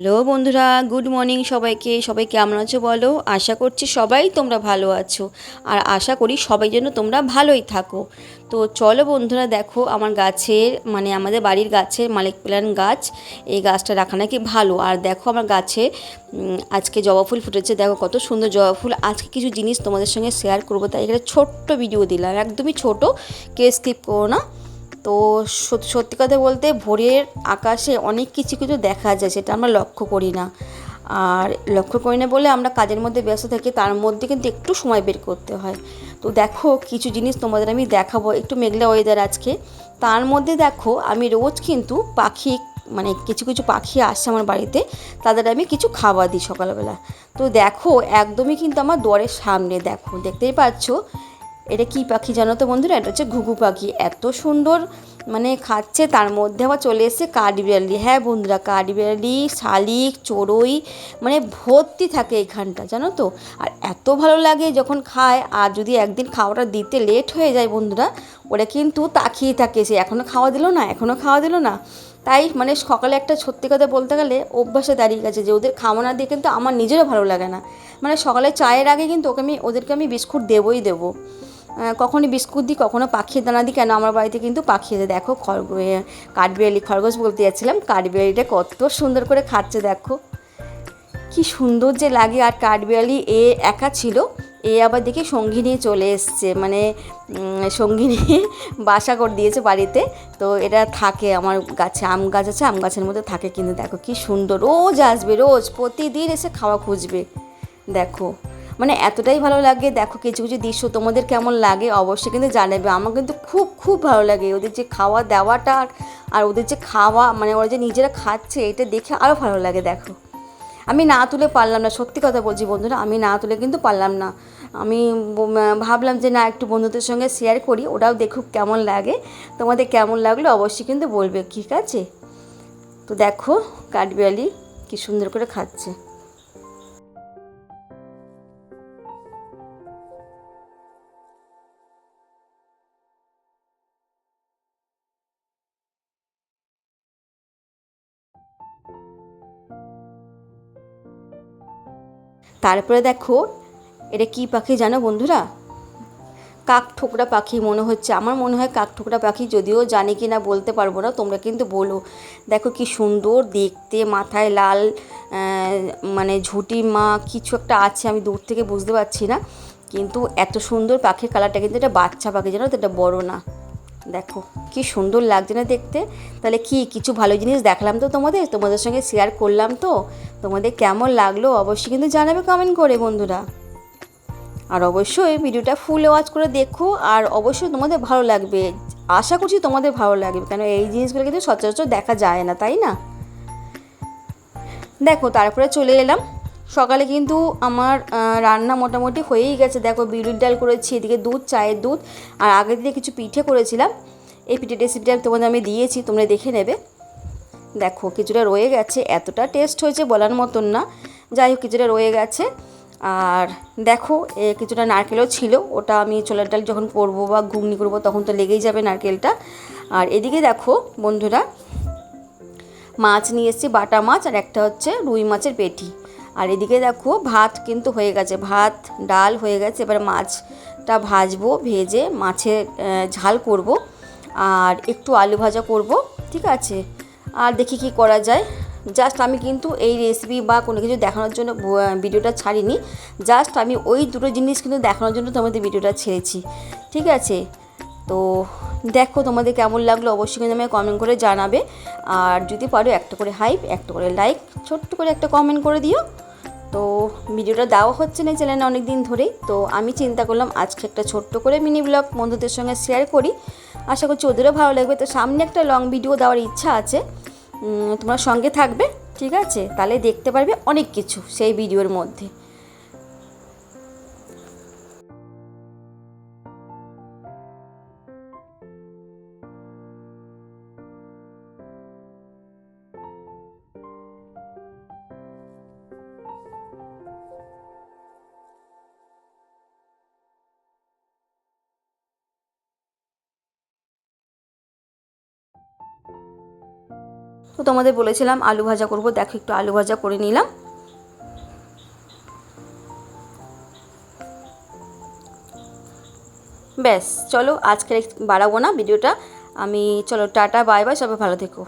Hello বন্ধুরা, good morning সবাইকে। সবাই কেমন আছো বলো? আশা করছি সবাই তোমরা ভালো আছো, আর আশা করি সবাই যেন তোমরা ভালোই থাকো। তো চলো বন্ধুরা, দেখো আমার গাছের আমাদের বাড়ির গাছের মালিক প্ল্যান গাছ, এই গাছটা রাখা নাকি ভালো। আর দেখো আমার গাছে আজকে জবা ফুল ফুটেছে, দেখো কত সুন্দর জবা ফুল। আজকে কিছু জিনিস তোমাদের সঙ্গে শেয়ার করবো, তাই এখানে ছোট্ট ভিডিও দিলাম, একদমই ছোট, কে স্কিপ করো না। তো সত্যি কথা বলতে ভোরের আকাশে অনেক কিছু কিছু দেখা যায়, সেটা আমরা লক্ষ্য করি না। আর লক্ষ্য করি না বলে আমরা কাজের মধ্যে ব্যস্ত থাকি, তার মধ্যে কিন্তু একটু সময় বের করতে হয়। তো দেখো কিছু জিনিস তোমাদের আমি দেখাবো, একটু মেঘলা ওয়েদার আজকে, তার মধ্যে দেখো আমি রোজ কিন্তু পাখি কিছু কিছু পাখি আসছে আমার বাড়িতে, তাদের আমি কিছু খাবার দিই সকালবেলা। তো দেখো একদমই কিন্তু আমার দুয়ারের সামনে, দেখো দেখতেই পাচ্ছ, এটা কী পাখি জানো তো বন্ধুরা? এটা হচ্ছে ঘুঘু পাখি। এত সুন্দর খাচ্ছে, তার মধ্যে আবার চলে এসেছে কাঠবিড়ালি। হ্যাঁ বন্ধুরা, কাঠবিড়ালি, শালিক, চড়ুই, ভর্তি থাকে এখানটা, জানো তো। আর এত ভালো লাগে যখন খায়, আর যদি একদিন খাওয়াটা দিতে লেট হয়ে যায় বন্ধুরা, ওরা কিন্তু তাকিয়ে থাকে, সে এখনও খাওয়া দিল না, এখনও খাওয়া দিল না। তাই সকালে একটা সত্যি কথা বলতে গেলে অভ্যাসে দাঁড়িয়ে গেছে যে ওদের খাওয়া না দিয়ে কিন্তু আমার নিজেরও ভালো লাগে না। সকালে চায়ের আগে কিন্তু ওদেরকে আমি বিস্কুট দেবই দেবো। কখনই বিস্কুট দিই, কখনও পাখির দানা দিই। কেন, আমার বাড়িতে কিন্তু পাখি আছে, দেখো কাঠবিড়ালি, খরগোশ বলতে যাচ্ছিলাম, কাঠবিড়ালিটা কত সুন্দর করে খাচ্ছে, দেখো কি সুন্দর যে লাগে। আর কাঠবিড়ালি এ একা ছিল, এ আবার দেখি সঙ্গী নিয়ে চলে এসছে, সঙ্গী নিয়ে বাসা করে দিয়েছে বাড়িতে। তো এটা থাকে আমার গাছে, আম গাছ আছে, আম গাছের মধ্যে থাকে। কিন্তু দেখো কি সুন্দর, রোজ আসবে, রোজ প্রতিদিন এসে খাওয়া খুঁজবে। দেখো এতটাই ভালো লাগে। দেখো কিছু কিছু দৃশ্য তোমাদের কেমন লাগে অবশ্যই কিন্তু জানাবে। আমার কিন্তু খুব খুব ভালো লাগে ওদের যে খাওয়া দাওয়াটা, আর ওদের যে খাওয়া, ওরা যে নিজেরা খাচ্ছে, এটা দেখে আরও ভালো লাগে। দেখো আমি না তুলে পারলাম না, সত্যি কথা বলছি বন্ধুরা, আমি না তুলে কিন্তু পারলাম না। আমি ভাবলাম যে না, একটু বন্ধুদের সঙ্গে শেয়ার করি, ওরাও দেখুক কেমন লাগে। তোমাদের কেমন লাগলো অবশ্যই কিন্তু বলবে, ঠিক আছে? তো দেখো কাঠবিড়ালি কি সুন্দর করে খাচ্ছে। তারপরে দেখো এটা কী পাখি জানো বন্ধুরা? কাকঠোকরা পাখি মনে হচ্ছে, আমার মনে হয় কাকঠোকরা পাখি, যদিও জানি কি না বলতে পারবো না, তোমরা কিন্তু বলো। দেখো কি সুন্দর দেখতে, মাথায় লাল ঝুঁটি মা কিছু একটা আছে, আমি দূর থেকে বুঝতে পারছি না, কিন্তু এত সুন্দর পাখির কালারটা। কিন্তু এটা বাচ্চা পাখি, জানো তো, এটা বড় না। দেখো কি সুন্দর লাগছে না দেখতে? তাহলে কি কিছু ভালো জিনিস দেখলাম তো তোমাদের সঙ্গে শেয়ার করলাম তো। তোমাদের কেমন লাগলো অবশ্যই কিন্তু জানাবে কমেন্ট করে বন্ধুরা। আর অবশ্যই ভিডিওটা ফুল ওয়াচ করে দেখো, আর অবশ্যই তোমাদের ভালো লাগবে, আশা করছি তোমাদের ভালো লাগবে, কেন এই জিনিসগুলো কিন্তু সচরাচর দেখা যায় না, তাই না? দেখো তারপরে চলে এলাম, সকালে কিন্তু আমার রান্না মোটামুটি হয়েই গেছে। দেখো বিউলির ডাল করেছি, এদিকে দুধ, চায়ের দুধ, আর আগে থেকে কিছু পিঠে করেছিলাম। এই পিঠে রেসিপিটা তোমাদের আমি দিয়েছি, তোমরা দেখে নেবে। দেখো কিছুটা রয়ে গেছে, এতটা টেস্ট হয়েছে বলার মতন না, যাই হোক কিছুটা রয়ে গেছে। আর দেখো কিছুটা নারকেলও ছিল, ওটা আমি ছোলার ডাল যখন করবো বা ঘুগনি করবো তখন তো লেগেই যাবে নারকেলটা। আর এদিকে দেখো বন্ধুরা, মাছ নিয়ে এসেছি, বাটা মাছ, আর একটা হচ্ছে রুই মাছের পেটি। আর এদিকে দেখো ভাত কিন্তু হয়ে গেছে, ভাত ডাল হয়ে গেছে, এবার মাছটা ভাজবো, ভেজে মাছের ঝাল করব, আর একটু আলু ভাজা করব, ঠিক আছে? আর দেখি কি করা যায়। জাস্ট আমি কিন্তু এই রেসিপি বা কোনো কিছু দেখানোর জন্য ভিডিওটা ছাড়িনি, জাস্ট আমি ওই দুটো জিনিস কিন্তু দেখানোর জন্য তোমাদের ভিডিওটা ছেড়েছি, ঠিক আছে? তো দেখো তোমাদের কেমন লাগলো অবশ্যই কিন্তু আমাকে কমেন্ট করে জানাবে। আর যদি পারো একটা করে হাইপ, একটা করে লাইক, ছোট্ট করে একটা কমেন্ট করে দিও। তো ভিডিওটা দেওয়া হচ্ছে না চ্যানেলে অনেক দিন ধরেই, তো আমি চিন্তা করলাম আজকে একটা ছোট্ট করে মিনি ব্লগ বন্ধুদের সঙ্গে শেয়ার করি, আশা করছি ওদেরও ভালো লাগবে। তো সামনে একটা লং ভিডিও দেওয়ার ইচ্ছা আছে, তোমরা সঙ্গে থাকবে, ঠিক আছে? তাহলে দেখতে পারবে অনেক কিছু সেই ভিডিওর মধ্যে। তো তোমাদের বলেছিলাম আলু ভাজা করব, দেখো একটু আলু ভাজা করে নিলাম। ব্যাস চলো, আজকে বাড়াবো না ভিডিওটা আমি, চলো টাটা বাই বাই, সবাই ভালো থেকো।